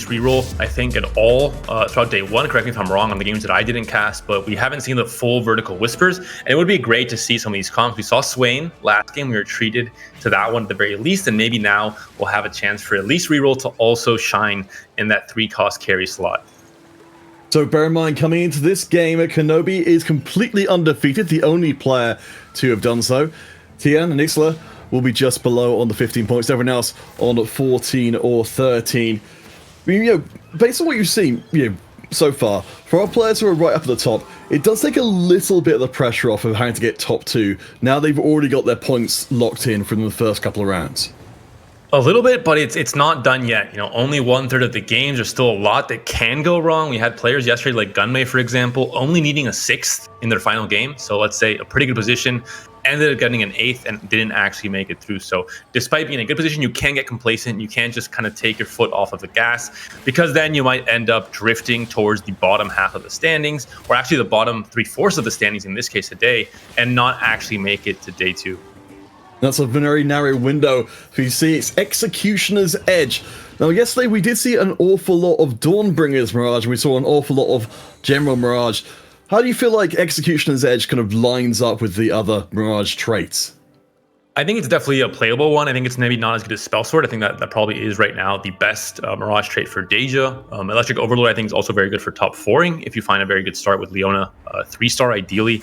reroll, I think, at all throughout day one. Correct me if I'm wrong on the games that I didn't cast, but we haven't seen the full vertical whispers. And it would be great to see some of these comps. We saw Swain last game. We were treated to that one at the very least, and maybe now we'll have a chance for at least reroll to also shine in that 3-cost carry slot. So bear in mind, coming into this game, Kenobi is completely undefeated, the only player to have done so. Tiaan and Ixula will be just below on the 15 points, everyone else on 14 or 13. I mean, based on what you've seen, so far, for our players who are right up at the top, it does take a little bit of the pressure off of having to get top 2. Now they've already got their points locked in from the first couple of rounds. A little bit, but it's not done yet. Only 1/3 of the games. There's still a lot that can go wrong. We had players yesterday, like Gunmay, for example, only needing a 6th in their final game. So let's say a pretty good position, ended up getting an 8th and didn't actually make it through. So despite being in a good position, you can get complacent. You can't just kind of take your foot off of the gas, because then you might end up drifting towards the bottom half of the standings, or actually the bottom 3/4 of the standings in this case today, and not actually make it to day 2. That's a very narrow window. So you see, it's Executioner's Edge. Now, yesterday we did see an awful lot of Dawnbringer's Mirage, and we saw an awful lot of General Mirage. How do you feel like Executioner's Edge kind of lines up with the other Mirage traits? I think it's definitely a playable one. I think it's maybe not as good as Spell Sword. I think that probably is right now the best Mirage trait for Deja. Electric Overload, I think, is also very good for top 4ing if you find a very good start with Leona 3-star, ideally,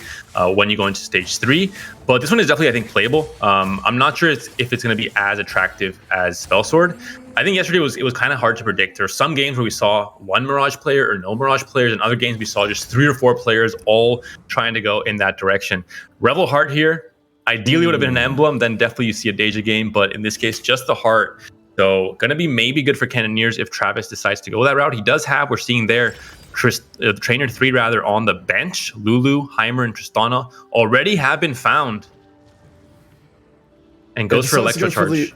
when you go into stage 3. But this one is definitely, I think, playable. I'm not sure if it's going to be as attractive as Spell Sword. I think yesterday it was kind of hard to predict. There are some games where we saw one Mirage player or no Mirage players, and other games we saw just 3 or 4 players all trying to go in that direction. Revel Heart here, ideally would have been an emblem, then definitely you see a Deja game, but in this case, just the heart. So going to be maybe good for Cannoneers if Travis decides to go that route. He does have, we're seeing there, Trainer 3 rather on the bench. Lulu, Heimer, and Tristana already have been found. And goes for Electro Charge.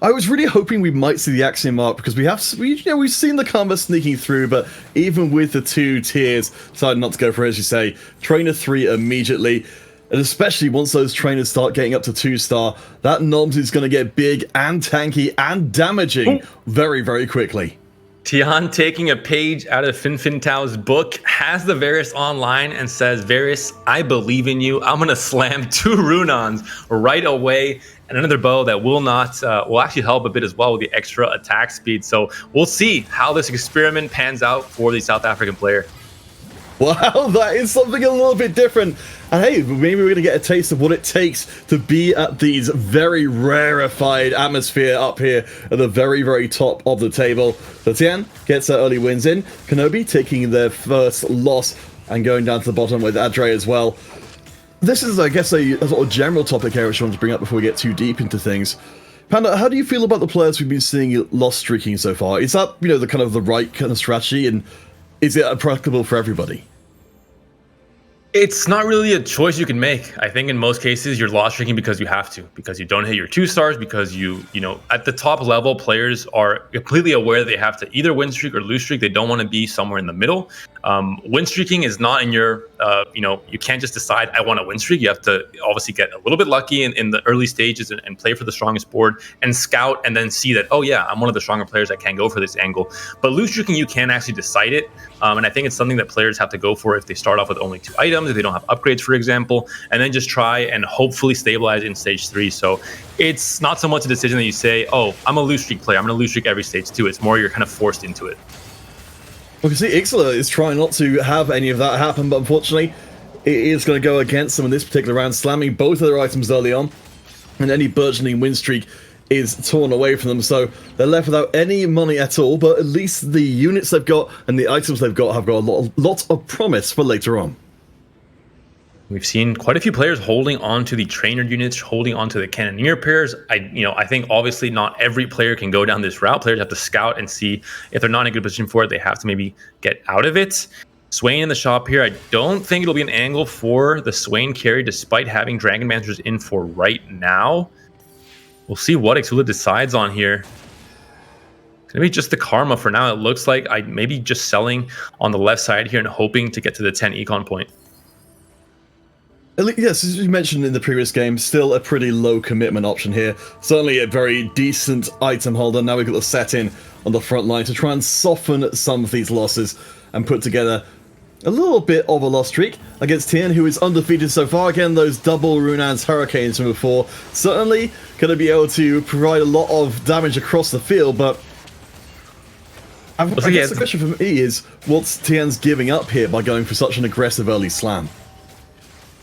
I was really hoping we might see the Axiom Arc, because we've seen the Karma sneaking through, but even with the 2 tiers, decided not to go for it, as you say. Trainer 3 immediately. And especially once those trainers start getting up to 2-star, that Noms is going to get big and tanky and damaging very, very quickly. Tiaan taking a page out of Finfintao's book, has the Varus online and says, Varus, I believe in you. I'm going to slam 2 Runons right away, and another bow that will actually help a bit as well with the extra attack speed. So we'll see how this experiment pans out for the South African player. Wow, that is something a little bit different. And hey, maybe we're going to get a taste of what it takes to be at these very rarefied atmosphere up here at the very, very top of the table. So Tiaan gets her early wins in. Kenobi taking their first loss and going down to the bottom with adreh as well. This is, I guess, a sort of general topic here which I want to bring up before we get too deep into things. Panda, how do you feel about the players we've been seeing loss streaking so far? Is that, the right kind of strategy, and is it applicable for everybody? It's not really a choice you can make. I think in most cases you're loss streaking because you have to, because you don't hit your 2-stars, because you at the top level players are completely aware that they have to either win streak or lose streak. They don't want to be somewhere in the middle. Win streaking is not in your, you can't just decide I want to win streak. You have to obviously get a little bit lucky in the early stages and play for the strongest board and scout and then see that, oh yeah, I'm one of the stronger players. I can go for this angle. But lose streaking, you can actually decide it. And I think it's something that players have to go for if they start off with only 2 items, if they don't have upgrades, for example, and then just try and hopefully stabilize in stage 3. So it's not so much a decision that you say, oh, I'm a lose streak player, I'm going to lose streak every stage 2. It's more you're kind of forced into it. Well, you see, Ixula is trying not to have any of that happen, but unfortunately, it is going to go against them in this particular round, slamming both of their items early on, and any burgeoning win streak is torn away from them, so they're left without any money at all, but at least the units they've got and the items they've got have got a lot of promise for later on. We've seen quite a few players holding on to the trainer units, holding on to the Cannoneer pairs. I think obviously not every player can go down this route. Players have to scout and see if they're not in a good position for it, they have to maybe get out of it. Swain in the shop here. I don't think it'll be an angle for the Swain carry, despite having Dragon Mancers in for right now. We'll see what Ixula decides on here. It's going to be just the Karma for now. It looks like I maybe just selling on the left side here and hoping to get to the 10 econ point. Yes, as you mentioned in the previous game, still a pretty low commitment option here. Certainly a very decent item holder. Now we've got the set in on the front line to try and soften some of these losses and put together a little bit of a loss streak against Tiaan, who is undefeated so far. Again, those double Runan's Hurricanes from before certainly going to be able to provide a lot of damage across the field, but I guess the question for me is, what's Tiaan's giving up here by going for such an aggressive early slam?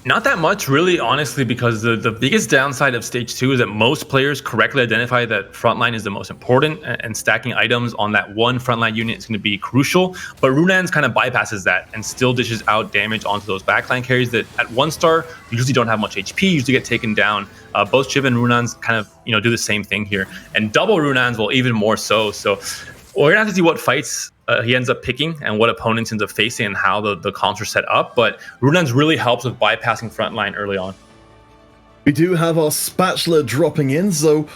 Not that much, really, honestly, because the biggest downside of Stage 2 is that most players correctly identify that frontline is the most important, and stacking items on that one frontline unit is going to be crucial. But Runan's kind of bypasses that and still dishes out damage onto those backline carries that at 1-star usually don't have much HP, usually get taken down. Both Shiv and Runan's kind of do the same thing here, and double Runan's will even more so. So we're gonna have to see what fights he ends up picking and what opponents ends up facing and how the comps are set up. But Runan's really helps with bypassing frontline early on. We do have our Spatula dropping in, so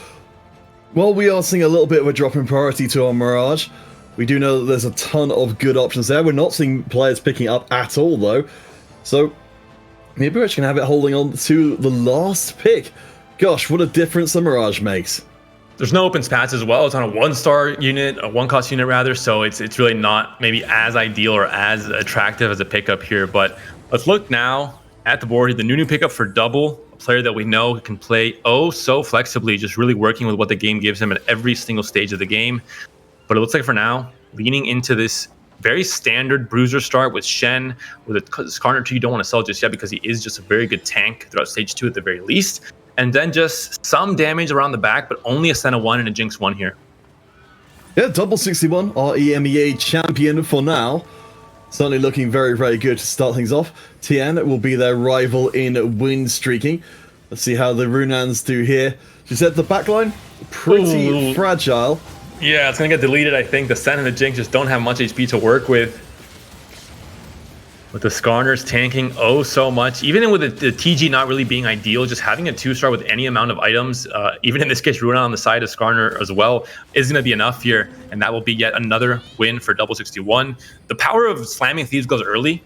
while we are seeing a little bit of a drop in priority to our Mirage, we do know that there's a ton of good options there. We're not seeing players picking up at all, though. So maybe we're just going to have it holding on to the last pick. Gosh, what a difference the Mirage makes. There's no open spats as well. It's on a 1-star unit, a 1-cost unit rather, so it's really not maybe as ideal or as attractive as a pickup here. But let's look now at the board. The new pickup for double, a player that we know can play so flexibly, just really working with what the game gives him at every single stage of the game. But it looks like for now, leaning into this very standard bruiser start with Shen, with a Skarner 2 you don't want to sell just yet because he is just a very good tank throughout Stage 2 at the very least. And then just some damage around the back, but only a Senna 1 and a Jinx 1 here. Yeah, double 61, our EMEA champion for now. Certainly looking very, very good to start things off. Tiaan will be their rival in win streaking. Let's see how the Runans do here. She said the backline, pretty fragile. Yeah, it's going to get deleted, I think. The Senna and the Jinx just don't have much HP to work with. With the Skarners tanking so much, even with the TG not really being ideal, just having a 2-star with any amount of items, even in this case Runan on the side of Skarner as well, is going to be enough here, and that will be yet another win for double 61. The power of slamming Thieves goes early.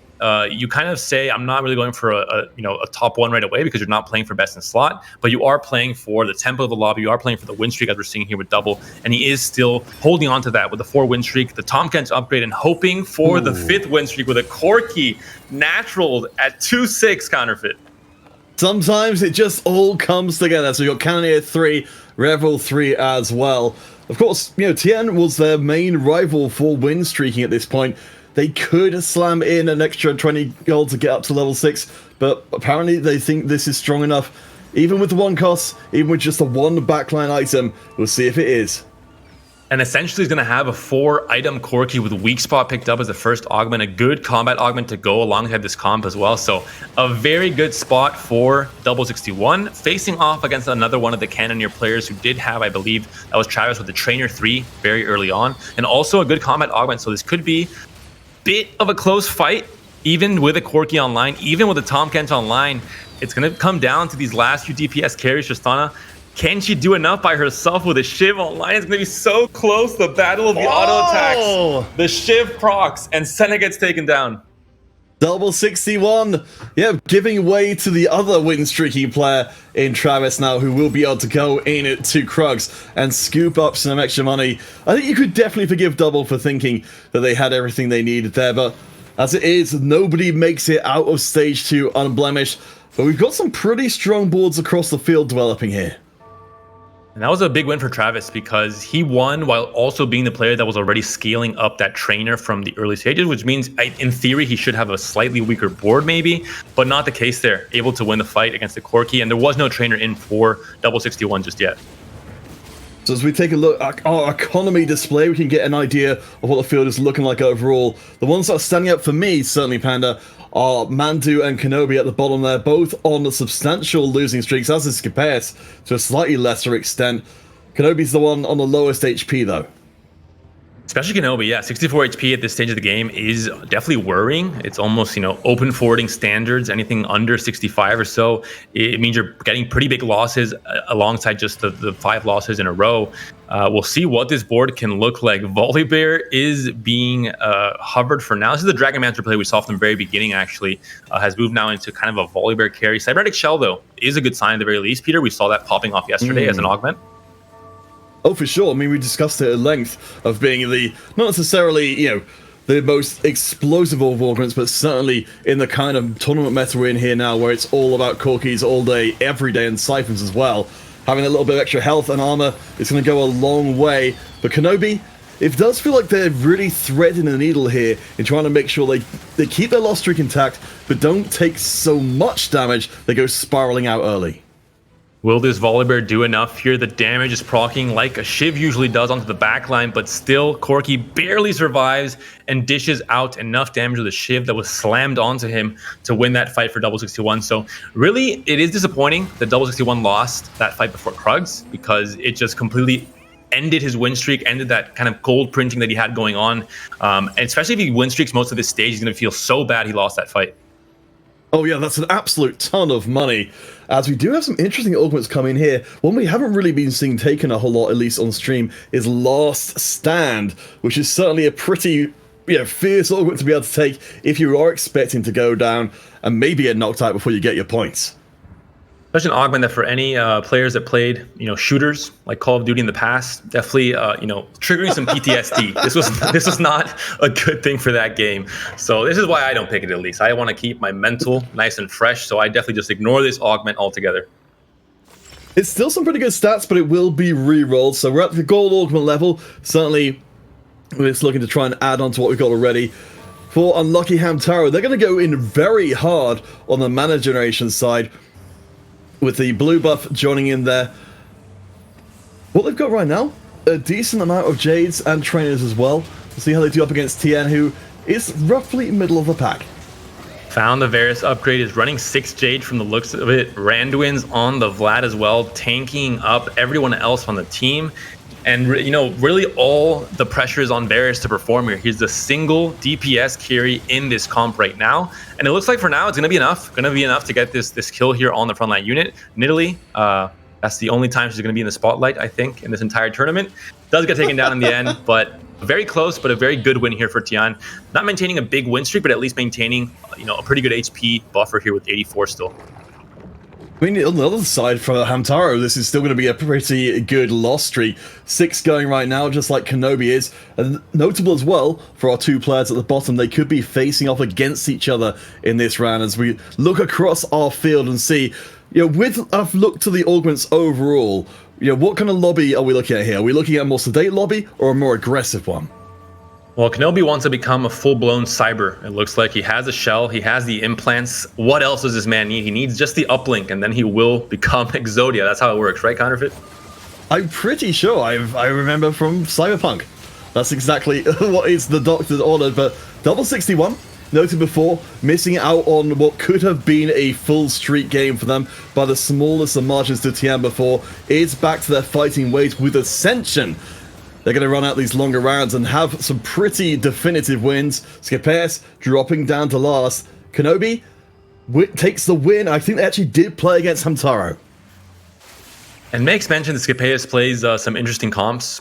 You kind of say, I'm not really going for a top 1 right away because you're not playing for best in slot, but you are playing for the tempo of the lobby, you are playing for the win streak as we're seeing here with double, and he is still holding on to that with the 4 win streak, the Tomkins upgrade, and hoping for the 5th win streak with a Corki natural at 2-6 counterfeit. Sometimes it just all comes together. So we got Cannoneer 3, Revel 3 as well. Of course, Tiaan was their main rival for win streaking at this point. They could slam in an extra 20 gold to get up to level 6, but apparently they think this is strong enough. Even with the 1 cost, even with just a 1 backline item, we'll see if it is. And essentially he's going to have a 4-item Corki with weak spot picked up as the first augment, a good combat augment to go alongside this comp as well. So a very good spot for double 61, facing off against another one of the Cannoneer players who did have, I believe, that was Travis with the Trainer 3 very early on, and also a good combat augment. So this could be bit of a close fight, even with a Corki online, even with a Tom Kent online. It's going to come down to these last few DPS carries. Tristana, can she do enough by herself with a Shiv online? It's going to be so close. The battle of the auto attacks, the Shiv procs, and Senna gets taken down. Double 61, yeah, giving way to the other win streaking player in Travis now, who will be able to go in to Krugs and scoop up some extra money. I think you could definitely forgive Double for thinking that they had everything they needed there, but as it is, nobody makes it out of Stage 2 unblemished. But we've got some pretty strong boards across the field developing here. And that was a big win for Travis because he won while also being the player that was already scaling up that trainer from the early stages, which means in theory he should have a slightly weaker board maybe, but not the case there. Able to win the fight against the Corki, and there was no trainer in for double 61 just yet. So as we take a look at our economy display, we can get an idea of what the field is looking like overall. The ones that are standing out for me, certainly Panda, are Mandu and Kenobi at the bottom there, both on substantial losing streaks, as is Skipaeus to a slightly lesser extent. Kenobi's the one on the lowest HP though. Especially Kenobi, yeah, 64 HP at this stage of the game is definitely worrying. It's almost, open forwarding standards. Anything under 65 or so, it means you're getting pretty big losses alongside just the 5 losses in a row. We'll see what this board can look like. Volibear is being hovered for now. This is the Dragonmancer play we saw from the very beginning, actually. Has moved now into kind of a Volibear carry. Cybernetic Shell, though, is a good sign at the very least, Peter. We saw that popping off yesterday as an augment. Oh, for sure. I mean, we discussed it at length of being the, not necessarily, you know, the most explosive of augments, but certainly in the kind of tournament meta we're in here now, where it's all about Corkis all day, every day, and Siphons as well. Having a little bit of extra health and armor is going to go a long way. But Kenobi, it does feel like they're really threading the needle here in trying to make sure they keep their loss streak intact, but don't take so much damage they go spiraling out early. Will this Volibear do enough here? The damage is proccing like a Shiv usually does onto the backline, but still Corki barely survives and dishes out enough damage with a Shiv that was slammed onto him to win that fight for Double 61. So really, it is disappointing that Double 61 lost that fight before Krugs, because it just completely ended his win streak, ended that kind of gold printing that he had going on. And especially if he win streaks most of this stage, he's going to feel so bad he lost that fight. Oh yeah, that's an absolute ton of money. As we do have some interesting augments come in here. One we haven't really been seeing taken a whole lot, at least on stream, is Last Stand, which is certainly a pretty fierce augment to be able to take if you are expecting to go down and maybe get knocked out before you get your points. Such an augment that for any players that played, shooters like Call of Duty in the past, definitely, triggering some PTSD. This was not a good thing for that game. So this is why I don't pick it. At least I want to keep my mental nice and fresh. So I definitely just ignore this augment altogether. It's still some pretty good stats, but it will be re-rolled. So we're at the gold augment level. Certainly, we're just looking to try and add on to what we've got already. For Unlucky Hamtero, they're going to go in very hard on the mana generation side, with the blue buff joining in there. What they've got right now, a decent amount of Jades and Trainers as well. We'll see how they do up against Tiaan, who is roughly middle of the pack. Found the Varus upgrade, is running 6 Jade from the looks of it. Randuin's on the Vlad as well, tanking up everyone else on the team. And, really all the pressure is on Varus to perform here. He's the single DPS carry in this comp right now. And it looks like for now it's going to be enough. Going to be enough to get this kill here on the frontline unit. Nidalee, that's the only time she's going to be in the spotlight, I think, in this entire tournament. Does get taken down in the end, but very close, but a very good win here for Tiaan. Not maintaining a big win streak, but at least maintaining, a pretty good HP buffer here with 84 still. I mean, on the other side, for Hamtero, this is still going to be a pretty good loss streak. 6 going right now, just like Kenobi is. And notable as well, for our 2 players at the bottom, they could be facing off against each other in this round as we look across our field and see, with a look to the augments overall, what kind of lobby are we looking at here? Are we looking at a more sedate lobby or a more aggressive one? Well, Kenobi wants to become a full-blown cyber. It looks like he has a shell, he has the implants. What else does this man need? He needs just the uplink, and then he will become Exodia. That's how it works, right, Counterfeit? I'm pretty sure I remember from Cyberpunk. That's exactly what is the doctor's ordered, but Double 61, noted before, missing out on what could have been a full streak game for them by the smallest of margins to Tiaan before, is back to their fighting ways with Ascension. They're going to run out these longer rounds and have some pretty definitive wins. Skipaeus dropping down to last. Kenobi takes the win. I think they actually did play against Hamtero. And Max mentioned that Skipaeus plays some interesting comps.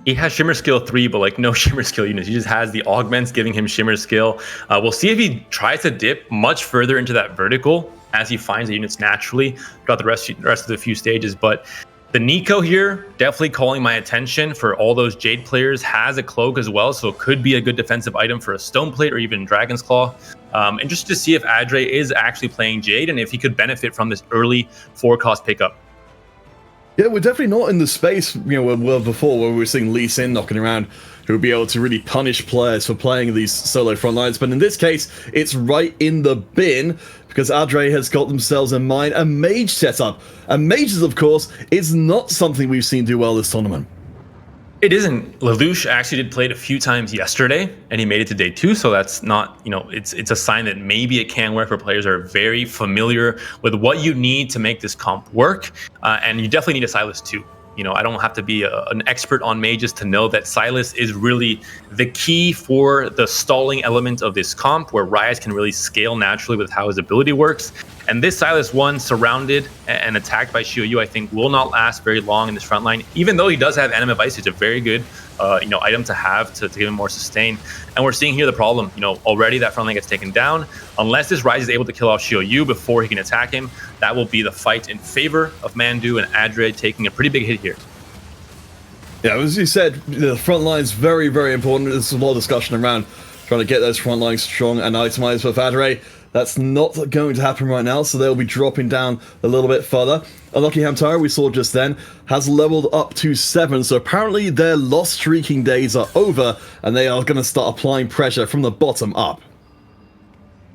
He has Shimmer Skill 3, but no Shimmer Skill units. He just has the augments giving him Shimmer Skill. We'll see if he tries to dip much further into that vertical as he finds the units naturally throughout the rest of the few stages. But the Nico here, definitely calling my attention for all those Jade players, has a cloak as well, so it could be a good defensive item for a Stone Plate or even Dragon's Claw. Interested to see if adreh is actually playing Jade and if he could benefit from this early 4-cost pickup. Yeah, we're definitely not in the space, where we were before, where we were seeing Lee Sin knocking around, who would be able to really punish players for playing these solo front lines. But in this case, it's right in the bin, because adreh has got themselves in mind a mage setup. And mages, of course, is not something we've seen do well this tournament. It isn't. Lelouch actually did play it a few times yesterday, and he made it to day 2, so that's not, it's a sign that maybe it can work for players that are very familiar with what you need to make this comp work, and you definitely need a Sylas too. I don't have to be an expert on mages to know that Sylas is really the key for the stalling element of this comp, where Ryze can really scale naturally with how his ability works. And this Silas 1 surrounded and attacked by Xiaoyu, I think, will not last very long in this front line, even though he does have Animate Vice. It's a very good item to have to give him more sustain. And we're seeing here the problem. Already that front line gets taken down. Unless this Ryze is able to kill off Xiaoyu before he can attack him, that will be the fight in favor of Mandu and adreh taking a pretty big hit here. Yeah, as you said, the front line is very, very important. There's a lot of discussion around trying to get those front lines strong and itemized for adreh. That's not going to happen right now, so they'll be dropping down a little bit further. Unlucky Hamtero, we saw just then, has leveled up to 7, so apparently their lost streaking days are over, and they are going to start applying pressure from the bottom up.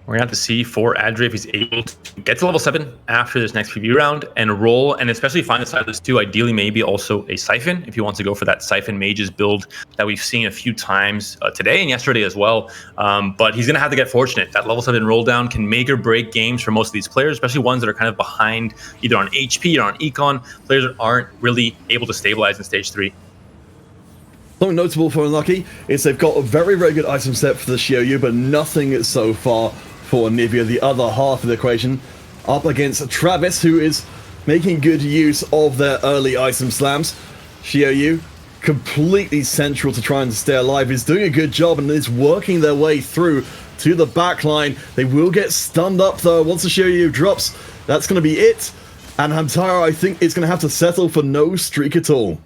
We're going to have to see for adreh if he's able to get to level 7 after this next PvE round and roll, and especially find the Silas 2, ideally maybe also a Siphon, if he wants to go for that Siphon Mages build that we've seen a few times today and yesterday as well. But he's going to have to get fortunate. That level 7 roll down can make or break games for most of these players, especially ones that are kind of behind either on HP or on Econ, players that aren't really able to stabilize in Stage 3. Something notable for Unlucky is they've got a very, very good item set for the Xiaoyu, but nothing so far for Anivia, the other half of the equation, up against Travis, who is making good use of their early item slams. Xiaoyu, completely central to try and stay alive, is doing a good job and is working their way through to the back line. They will get stunned up though. Once the Xiaoyu drops, that's going to be it. And Hamtero, I think, is going to have to settle for no streak at all.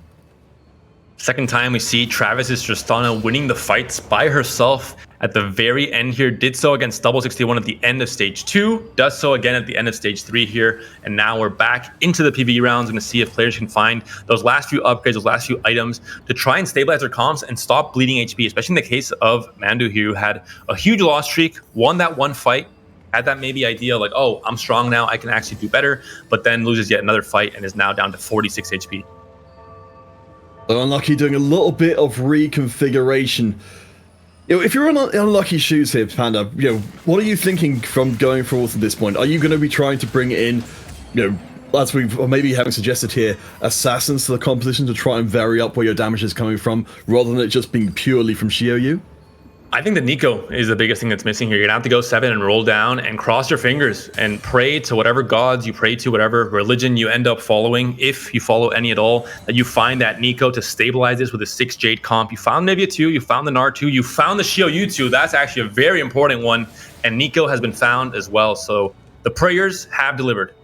Second time we see Travis's Tristana winning the fights by herself at the very end here. Did so against Double 61 at the end of Stage 2. Does so again at the end of Stage 3 here. And now we're back into the PvE rounds. We're going to see if players can find those last few upgrades, those last few items to try and stabilize their comps and stop bleeding HP, especially in the case of Mandu here, who had a huge loss streak, won that one fight, had that maybe idea like, oh, I'm strong now, I can actually do better, but then loses yet another fight and is now down to 46 HP. So Unlucky doing a little bit of reconfiguration. If you're in Unlucky shoes here, Panda, what are you thinking from going forward at this point? Are you going to be trying to bring in, as we've maybe having suggested here, assassins to the composition to try and vary up where your damage is coming from, rather than it just being purely from Xiaoyu? I think the Nico is the biggest thing that's missing here. You're going to have to go 7 and roll down and cross your fingers and pray to whatever gods you pray to, whatever religion you end up following, if you follow any at all, that you find that Nico to stabilize this with a 6 Jade comp. You found Nivea 2, you found the Nar 2, you found the Xiaoyu 2. That's actually a very important one, and Nico has been found as well. So the prayers have delivered.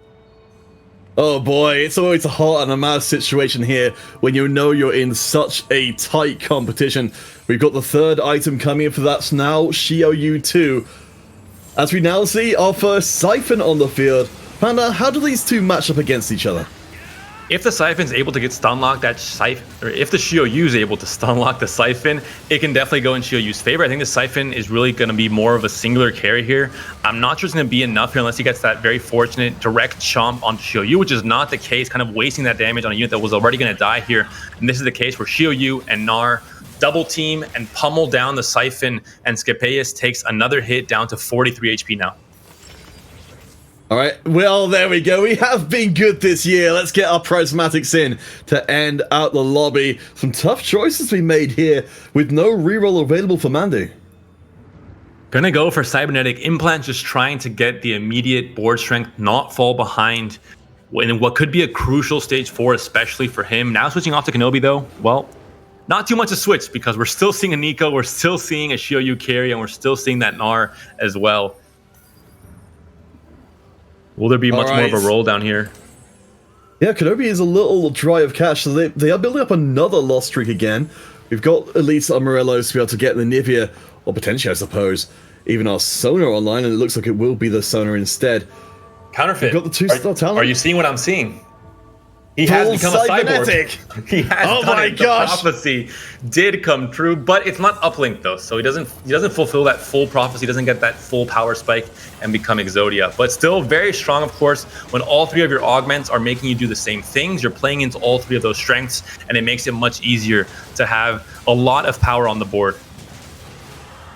Oh boy, it's always a heart and a mouth situation here when you know you're in such a tight competition. We've got the third item coming in for that's now Xiaoyu 2. As we now see our first Siphon on the field. Panda, how do these two match up against each other? If the Siphon's able to get stun locked, or if the Xiaoyu is able to stun lock the Siphon, it can definitely go in Xiaoyu's favor. I think the Siphon is really going to be more of a singular carry here. I'm not sure it's going to be enough here unless he gets that very fortunate direct chomp onto Xiaoyu, which is not the case, kind of wasting that damage on a unit that was already going to die here. And this is the case where Xiaoyu and Nar double team and pummel down the Siphon, and Skipaeus takes another hit down to 43 HP now. All right, well, there we go. We have been good this year. Let's get our prismatics in to end out the lobby. Some tough choices we made here with no reroll available for Mandu. Gonna go for Cybernetic Implant, just trying to get the immediate board strength, not fall behind in what could be a crucial Stage 4, especially for him. Now switching off to Kenobi, though, well, not too much to switch because we're still seeing a Nico, we're still seeing a Xiaoyu carry, and we're still seeing that Nar as well. Will there be much more of a roll down here? Yeah, Kenobi is a little dry of cash, so they are building up another loss streak again. We've got Elite Amarillos to be able to get the Nivea, or potentially, I suppose, even our Sonar online, and it looks like it will be the Sonar instead. Counterfeit. We've got the 2-star talent. Are you seeing what I'm seeing? He has become a cyborg. He has done it. The prophecy did come true, but it's not uplinked though, so he doesn't fulfill that full prophecy, doesn't get that full power spike and become Exodia. But still very strong, of course, when all 3 of your augments are making you do the same things. You're playing into all 3 of those strengths, and it makes it much easier to have a lot of power on the board.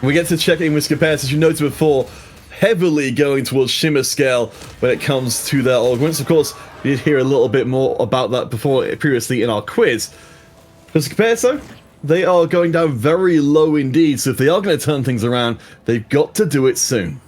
We get to check in with Skipaeus, as you noted before, heavily going towards Shimmer Scale when it comes to their augments. Of course, we did hear a little bit more about that previously in our quiz. For Skipaeus, though, they are going down very low indeed, so if they are going to turn things around, they've got to do it soon.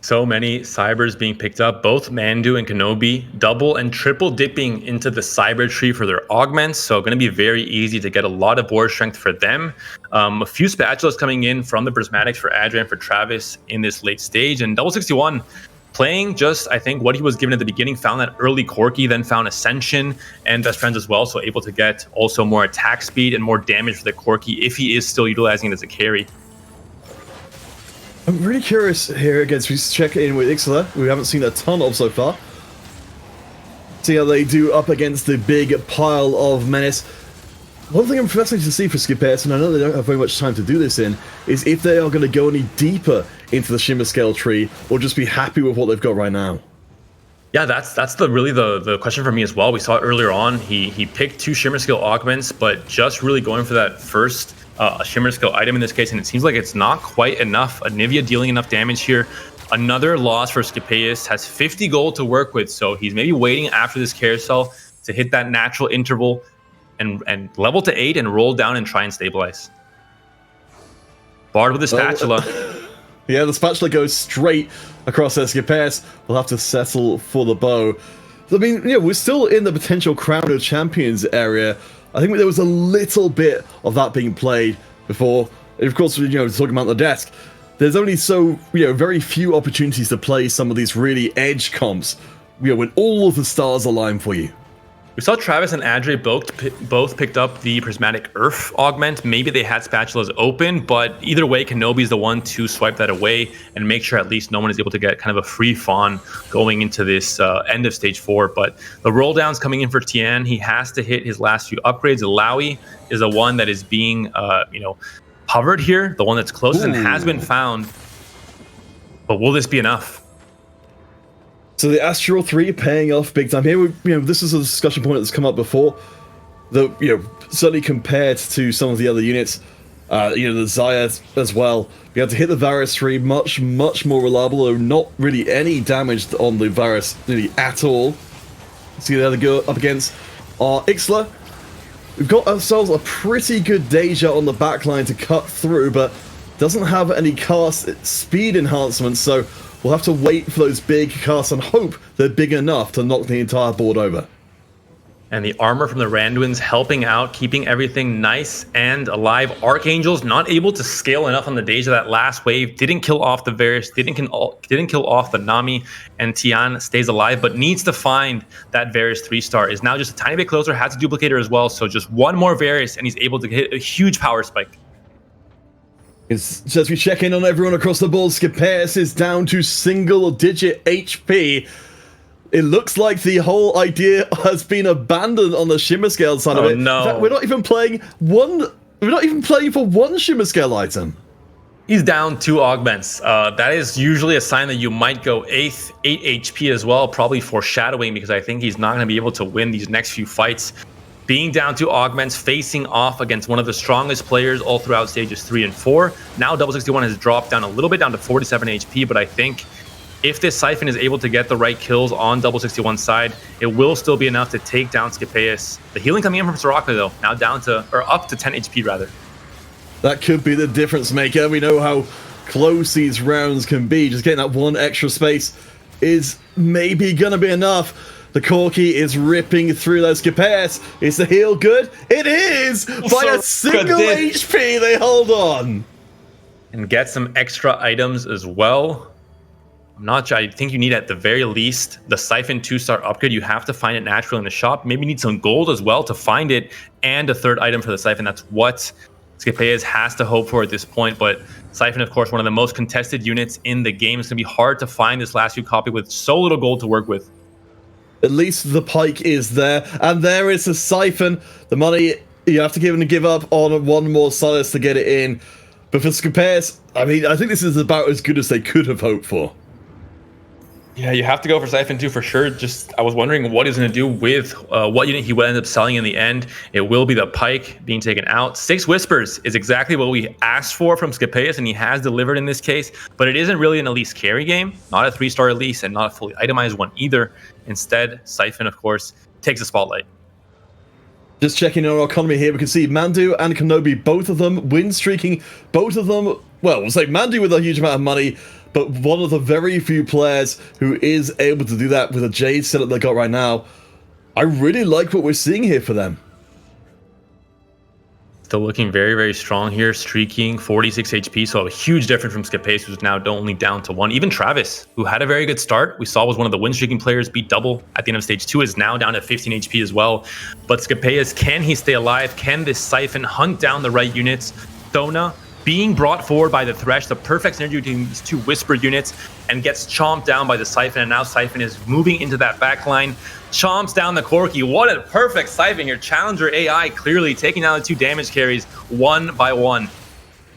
So many cybers being picked up, both Mandu and Kenobi, double and triple dipping into the cyber tree for their augments. So going to be very easy to get a lot of board strength for them. A few spatulas coming in from the prismatics for adreh and for Travis in this late stage. And double 61 playing just, I think, what he was given at the beginning, found that early Corki, then found Ascension and Best Friends as well. So able to get also more attack speed and more damage for the Corki if he is still utilizing it as a carry. I'm really curious here against, we check in with Ixula, we haven't seen a ton of so far. See how they do up against the big pile of menace. One thing I'm fascinated to see for Skipaeus, and I know they don't have very much time to do this in, is if they are going to go any deeper into the Shimmer Scale tree, or just be happy with what they've got right now. Yeah, that's really the question for me as well. We saw it earlier on. He picked 2 Shimmer Scale augments, but just really going for that first Shimmer Scale item in this case, and it seems like it's not quite enough. Anivia dealing enough damage here. Another loss for Skipaeus, has 50 gold to work with, so he's maybe waiting after this carousel to hit that natural interval and level to 8 and roll down and try and stabilize. Bard with the spatula. Yeah, the spatula goes straight across Skipaeus. We'll have to settle for the bow. I mean, yeah, we're still in the potential Crown of Champions area. I think there was a little bit of that being played before. And of course, talking about the desk, there's only so, very few opportunities to play some of these really edge comps, when all of the stars align for you. We saw Travis and adreh both picked up the Prismatic Earth augment. Maybe they had spatulas open, but either way, Kenobi's the one to swipe that away and make sure at least no one is able to get kind of a free fawn going into this end of stage 4. But the roll down's coming in for Tiaan. He has to hit his last few upgrades. Alawi is the one that is being, hovered here, the one that's closest and has been found. But will this be enough? So the Astral 3 paying off big time here. This is a discussion point that's come up before. Certainly compared to some of the other units, the Zaya as well. You have to hit the Varus 3 much more reliable, though not really any damage on the Varus really at all. See the other go up against Ixula. We've got ourselves a pretty good Deja on the backline to cut through, but doesn't have any cast speed enhancements, so we'll have to wait for those big casts and hope they're big enough to knock the entire board over. And the armor from the Randuins helping out, keeping everything nice and alive. Archangels not able to scale enough on the Deja. That last wave didn't kill off the Varus, didn't kill off the Nami, and Tiaan stays alive, but needs to find that Varus 3-star. Is now just a tiny bit closer, has a duplicator as well, so just one more Varus, and he's able to hit a huge power spike. As we check in on everyone across the board, Skipaeus is down to single-digit HP. It looks like the whole idea has been abandoned on the Shimmer Scale side of it. No. In fact, we're not even playing for one Shimmer Scale item. He's down 2 augments. That is usually a sign that you might go 8 HP as well, probably foreshadowing, because I think he's not going to be able to win these next few fights. Being down 2 augments, facing off against one of the strongest players all throughout stages 3 and 4. Now double 61 has dropped down a little bit, down to 47 HP, but I think if this Siphon is able to get the right kills on double 61's side, it will still be enough to take down Skipaeus. The healing coming in from Soraka, though, now up to 10 HP rather. That could be the difference maker. We know how close these rounds can be. Just getting that one extra space is maybe gonna be enough. The Corki is ripping through those Skipaeus. Is the heal good? It is! By a single HP, they hold on. And get some extra items as well. I'm not sure. I think you need at the very least the Siphon 2-star upgrade. You have to find it naturally in the shop. Maybe need some gold as well to find it, and a 3rd item for the Siphon. That's what Skipaeus has to hope for at this point. But Siphon, of course, one of the most contested units in the game. It's going to be hard to find this last few copy with so little gold to work with. At least the pike is there, and there is a Siphon. The money, you have to give up on one more Silas to get it in. But for Skipaeus, I mean, I think this is about as good as they could have hoped for. Yeah, you have to go for Siphon 2 for sure. Just, I was wondering what he's going to do with what unit he will end up selling in the end. It will be the Pike being taken out. 6 Whispers is exactly what we asked for from Skipaeus, and he has delivered in this case. But it isn't really an Elise carry game. Not a 3-star Elise, and not a fully itemized one either. Instead, Siphon, of course, takes the spotlight. Just checking on our economy here, we can see Mandu and Kenobi, both of them win streaking. Both of them, well, we'll say Mandu with a huge amount of money, but one of the very few players who is able to do that with a Jade setup they got right now. I really like what we're seeing here for them. Still looking very, very strong here, streaking 46 HP, so a huge difference from Skipaeus, who's now only down to 1. Even Travis, who had a very good start, we saw was one of the win streaking players, beat double at the end of stage 2, is now down to 15 HP as well. But Skipaeus, can he stay alive? Can this Siphon hunt down the right units? Sona being brought forward by the Thresh, the perfect synergy between these two Whisper units, and gets chomped down by the Siphon, and now Siphon is moving into that backline, chomps down the Corki. What a perfect Siphon here. Challenger AI clearly taking down the 2 damage carries one by one.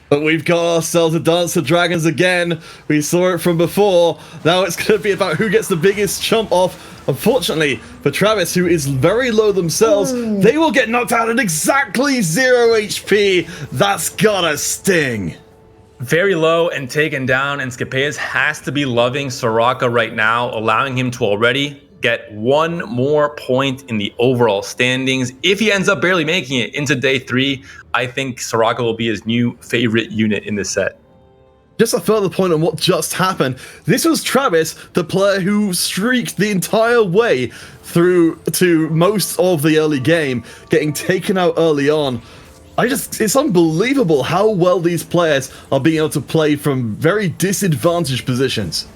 But we've got ourselves a Dance of Dragons again. We saw it from before. Now it's going to be about who gets the biggest chump off. Unfortunately for Travis, who is very low themselves, they will get knocked out at exactly 0 HP. That's gotta sting. Very low and taken down, and Skipaeus has to be loving Soraka right now, allowing him to already get 1 more point in the overall standings. If he ends up barely making it into day 3, I think Soraka will be his new favorite unit in this set. Just a further point on what just happened. This was Travis, the player who streaked the entire way through to most of the early game, getting taken out early on. It's unbelievable how well these players are being able to play from very disadvantaged positions.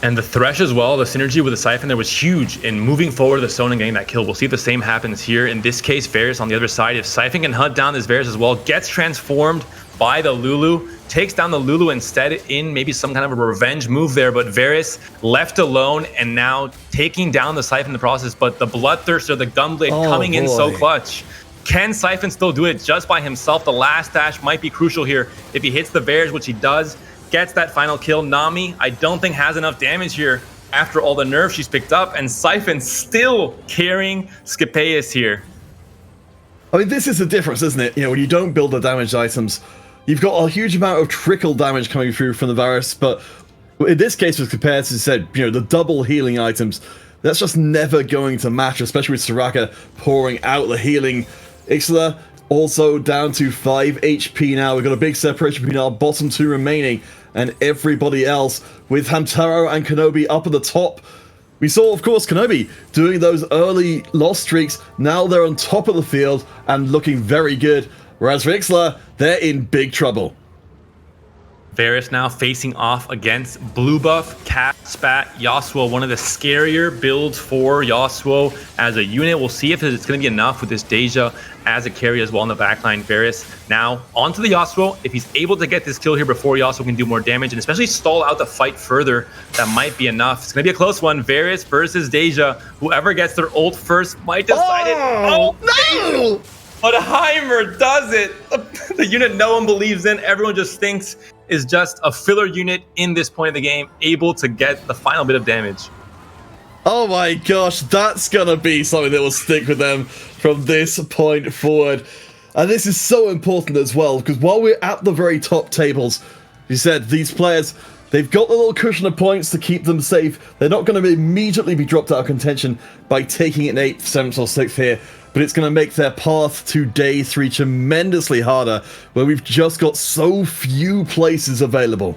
And the Thresh as well, the synergy with the Siphon there was huge in moving forward the Sona and getting that kill. We'll see if the same happens here. In this case, Varus on the other side. If Siphon can hunt down this Varus as well, gets transformed by the Lulu, takes down the Lulu instead in maybe some kind of a revenge move there, but Varus left alone and now taking down the Siphon in the process, but the Bloodthirster, the Gunblade coming in so clutch. Can Siphon still do it just by himself? The last dash might be crucial here. If he hits the Varus, which he does, gets that final kill. Nami, I don't think has enough damage here after all the nerfs she's picked up, and Siphon still carrying Skipaeus here. I mean, this is the difference, isn't it? You know, when you don't build the damaged items, you've got a huge amount of trickle damage coming through from the Varus, but in this case with Skipaeus, as I said, you know, the double healing items, that's just never going to match, especially with Soraka pouring out the healing. Ixula also down to 5 HP now. We've got a big separation between our bottom 2 remaining and everybody else, with Hamtero and Kenobi up at the top. We saw, of course, Kenobi doing those early loss streaks. Now they're on top of the field and looking very good. Whereas for Ixula, they're in big trouble. Varus now facing off against Blue Buff, Cat, Spat, Yasuo, one of the scarier builds for Yasuo as a unit. We'll see if it's going to be enough with this Deja as a carry as well in the backline. Varus now onto the Yasuo. If he's able to get this kill here before Yasuo can do more damage and especially stall out the fight further, that might be enough. It's going to be a close one. Varus versus Deja. Whoever gets their ult first might decide it. Oh, no! But Heimer does it. The unit no one believes in, everyone just thinks is just a filler unit in this point of the game, able to get the final bit of damage. Oh my gosh, that's gonna be something that will stick with them from this point forward. And this is so important as well, because while we're at the very top tables, you said these players, they've got the little cushion of points to keep them safe. They're not going to immediately be dropped out of contention by taking an 8th, 7th or 6th here, but it's going to make their path to day 3 tremendously harder, where we've just got so few places available.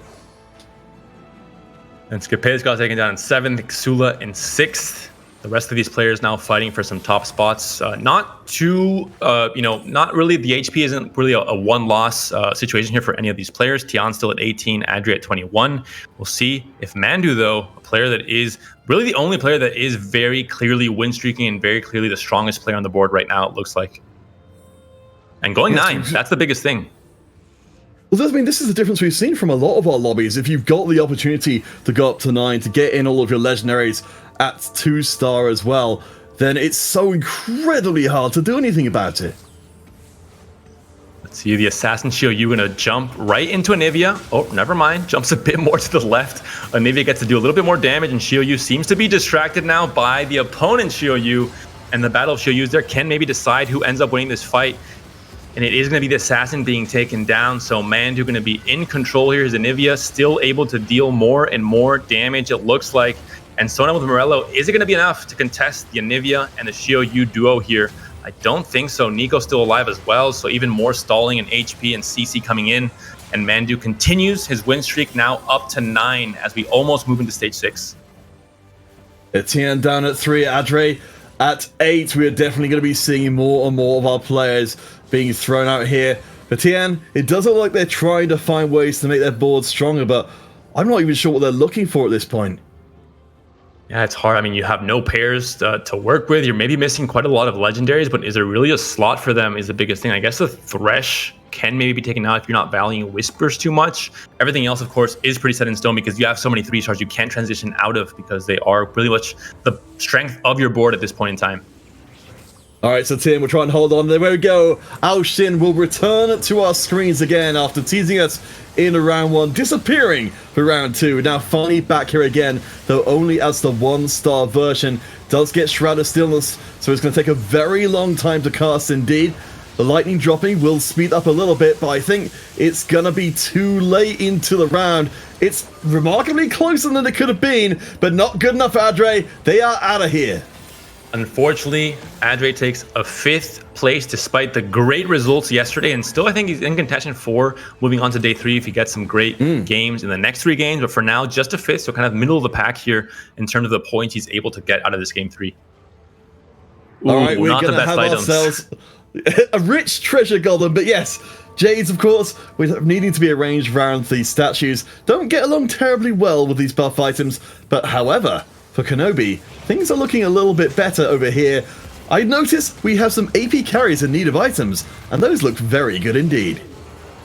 And Skipaeus got taken down in 7th, Ixula in 6th. The rest of these players now fighting for some top spots. Not too, not really, the HP isn't really a one-loss situation here for any of these players. Tiaan still at 18, adreh at 21. We'll see if Mandu, though, a player that is really the only player that is very clearly win streaking and very clearly the strongest player on the board right now, it looks like. And going 9, that's the biggest thing. Well, I mean, this is the difference we've seen from a lot of our lobbies. If you've got the opportunity to go up to 9, to get in all of your legendaries at 2-star as well, then it's so incredibly hard to do anything about it. Let's see, the Assassin Xiaoyu gonna jump right into Anivia. Oh, never mind, jumps a bit more to the left. Anivia gets to do a little bit more damage, and Xiaoyu seems to be distracted now by the opponent Xiaoyu, and the Battle of Xiaoyus there can maybe decide who ends up winning this fight. And it is going to be the Assassin being taken down, so Mandu going to be in control here. His Anivia still able to deal more and more damage, it looks like. And Sona with Morello, is it going to be enough to contest the Anivia and the Xiaoyu duo here? I don't think so. Nico's still alive as well, so even more stalling and HP and CC coming in. And Mandu continues his win streak, now up to 9 as we almost move into stage 6. Tiaan down at 3, adreh at 8. We are definitely going to be seeing more and more of our players being thrown out here. For Tiaan, it doesn't look like they're trying to find ways to make their board stronger, but I'm not even sure what they're looking for at this point. Yeah, it's hard. I mean, you have no pairs to work with. You're maybe missing quite a lot of legendaries, but is there really a slot for them is the biggest thing. I guess the Thresh can maybe be taken out if you're not valuing Whispers too much. Everything else, of course, is pretty set in stone because you have so many 3-stars you can't transition out of because they are really much the strength of your board at this point in time. All right, so Tim, we'll try and hold on. There we go. Ao-Shin will return to our screens again after teasing us in round 1, disappearing for round 2. Now finally back here again, though only as the 1-star version. Does get Shroud of Stillness, so it's going to take a very long time to cast indeed. The lightning dropping will speed up a little bit, but I think it's going to be too late into the round. It's remarkably closer than it could have been, but not good enough for adreh. They are out of here. Unfortunately, adreh takes a 5th place despite the great results yesterday, and still I think he's in contention for moving on to day 3 if he gets some great games in the next 3 games. But for now, just a 5th, so kind of middle of the pack here in terms of the points he's able to get out of this game 3. Ooh, all right, we're going to have ourselves a rich treasure golem, but yes, Jades, of course, with needing to be arranged around these statues, don't get along terribly well with these buff items. But however, for Kenobi, things are looking a little bit better over here. I noticed we have some AP carries in need of items, and those look very good indeed.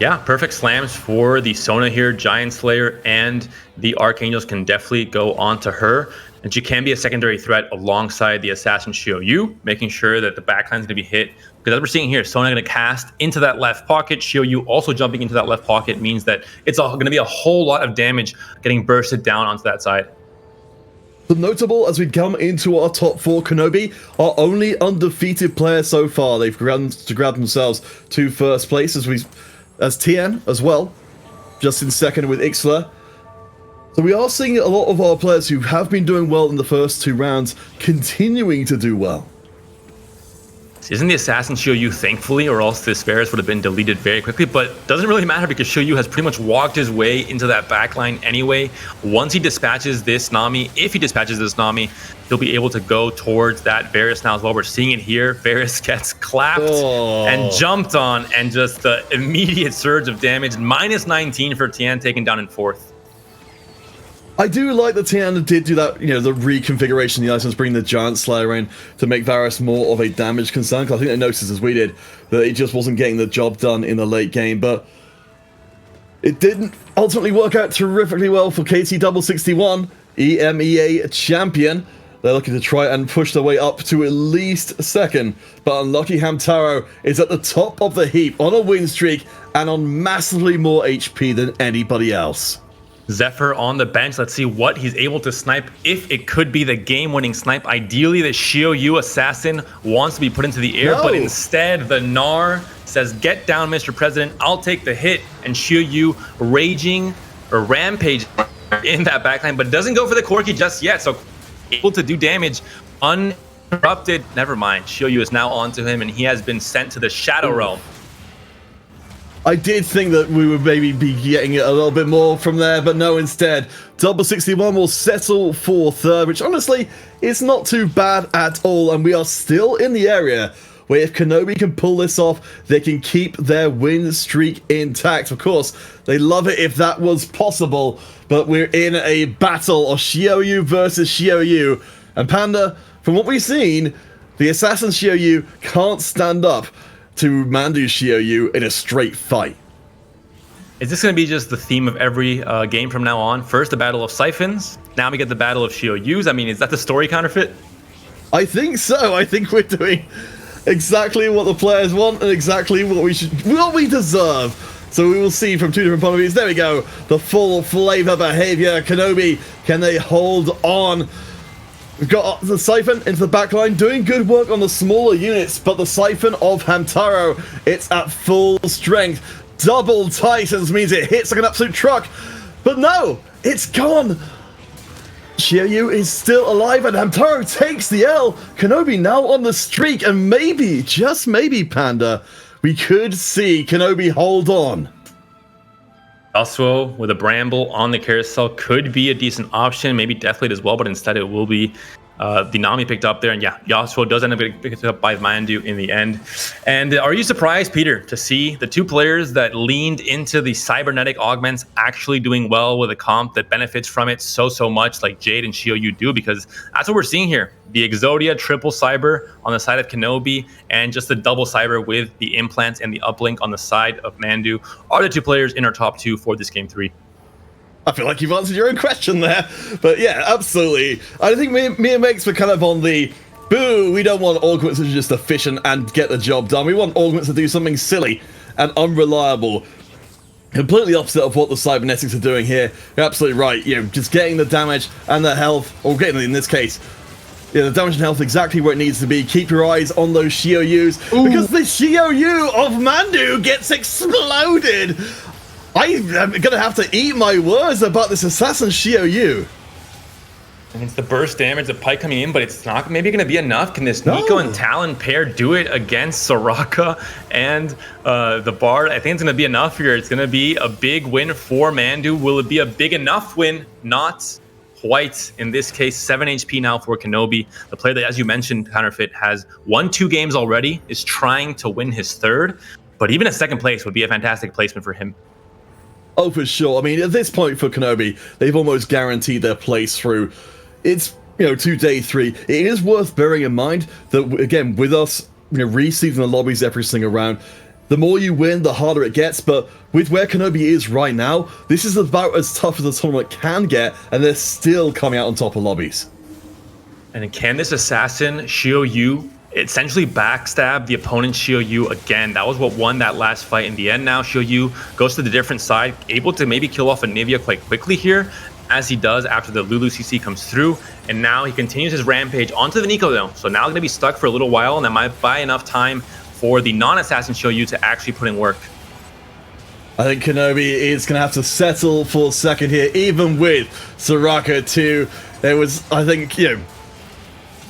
Yeah, perfect slams for the Sona here. Giant Slayer and the Archangels can definitely go on to her. And she can be a secondary threat alongside the Assassin Xiaoyu, making sure that the backline's going to be hit. Because as we're seeing here, Sona going to cast into that left pocket. Xiaoyu also jumping into that left pocket means that it's going to be a whole lot of damage getting bursted down onto that side. The notable as we come into our top 4, Kenobi are only undefeated players so far. They've grab themselves to first place as Tiaan as well, just in second with Ixula. So we are seeing a lot of our players who have been doing well in the first 2 rounds continuing to do well. Isn't the Assassin Xiaoyu, thankfully, or else this Varus would have been deleted very quickly, but it doesn't really matter because Xiaoyu has pretty much walked his way into that backline anyway. Once he dispatches this Nami, if he dispatches this Nami, he'll be able to go towards that Varus now as well. We're seeing it here. Varus gets clapped and jumped on, and just the immediate surge of damage. Minus 19 for Tiaan, taken down in 4th. I do like that Tiaan did do that, you know, the reconfiguration of the items, bringing the Giant Slayer in to make Varus more of a damage concern, because I think they noticed, as we did, that it just wasn't getting the job done in the late game, but it didn't ultimately work out terrifically well for KT61, EMEA champion. They're looking to try and push their way up to at least second, but unlucky Hamtero is at the top of the heap on a win streak and on massively more HP than anybody else. Zephyr on the bench. Let's see what he's able to snipe, if it could be the game-winning snipe. Ideally, the Xiaoyu assassin wants to be put into the air, but instead the Gnar says, "Get down, Mr. President, I'll take the hit." And Xiaoyu raging or rampage in that backline, but doesn't go for the Corki just yet, so able to do damage uninterrupted. Never mind, Xiaoyu is now onto him, and he has been sent to the Shadow Realm. I did think that we would maybe be getting it a little bit more from there, but no, instead, Double61 will settle for third, which honestly is not too bad at all, and we are still in the area where if Kenobi can pull this off, they can keep their win streak intact. Of course, they love it if that was possible, but we're in a battle of Xiaoyu versus Xiaoyu, and Panda, from what we've seen, the Assassin Xiaoyu can't stand up to Mandu Xiaoyu in a straight fight. Is this going to be just the theme of every game from now on? First, the Battle of Siphons. Now we get the Battle of Xiaoyus. I mean, is that the story counterfeit? I think so. I think we're doing exactly what the players want and exactly what we deserve. So we will see from 2 different point of views. There we go. The full flavor behavior. Kenobi, can they hold on? We've got the Siphon into the backline, doing good work on the smaller units, but the Siphon of Hamtero, it's at full strength. Double Titans means it hits like an absolute truck, but no, it's gone. Xiaoyu is still alive, and Hamtero takes the L. Kenobi now on the streak, and maybe, just maybe, Panda, we could see Kenobi hold on. Yasuo with a Bramble on the carousel could be a decent option, maybe Deathblade as well, but instead it will be the Nami picked up there. And yeah, Yasuo does end up getting picked up by Mandu in the end. And are you surprised, Peter, to see the two players that leaned into the cybernetic augments actually doing well with a comp that benefits from it so much, like Jade and Xiaoyu do? Because that's what we're seeing here. The Exodia triple cyber on the side of Kenobi and just the double cyber with the implants and the uplink on the side of Mandu are the two players in our top 2 for this game 3. I feel like you've answered your own question there. But yeah, absolutely. I think me and Makes were kind of on the, boo, we don't want augments that are just efficient and get the job done. We want augments to do something silly and unreliable. Completely opposite of what the cybernetics are doing here. You're absolutely right. You know, just getting the damage and the health, or getting, in this case, yeah, the damage and health exactly where it needs to be. Keep your eyes on those Xiaoyus, because the Xiaoyu of Mandu gets exploded. I'm gonna have to eat my words about this assassin Xiaoyu. And it's the burst damage, the Pike coming in, but it's not maybe going to be enough. Can this Nico and Talon pair do it against Soraka and the Bard? I think it's going to be enough here. It's going to be a big win for Mandu. Will it be a big enough win? Not quite. In this case, 7 HP now for Kenobi. The player that, as you mentioned, Counterfeit, has won 2 games already, is trying to win his 3rd. But even a 2nd place would be a fantastic placement for him. Oh, for sure. I mean, at this point for Kenobi, they've almost guaranteed their place through. It's, you know, to day 3. It is worth bearing in mind that, again, with us, you know, reseeding the lobbies every single round, the more you win, the harder it gets. But with where Kenobi is right now, this is about as tough as the tournament can get, and they're still coming out on top of lobbies. And can this assassin, Xiaoyu, essentially backstab the opponent Xiaoyu again? That was what won that last fight in the end. Now Xiaoyu goes to the different side, able to maybe kill off a Nivea quite quickly here, as he does after the Lulu CC comes through. And now he continues his rampage onto the Nico though. So now going to be stuck for a little while, and that might buy enough time for the non-assassin Xiaoyu to actually put in work. I think Kenobi is going to have to settle for 2nd here, even with Soraka 2. There was, I think, you know,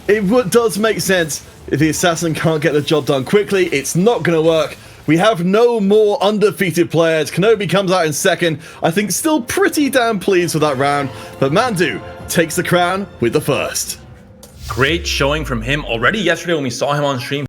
it does make sense. If the assassin can't get the job done quickly, it's not going to work. We have no more undefeated players. Kenobi comes out in 2nd. I think still pretty damn pleased with that round. But Mandu takes the crown with the 1st. Great showing from him already yesterday when we saw him on stream.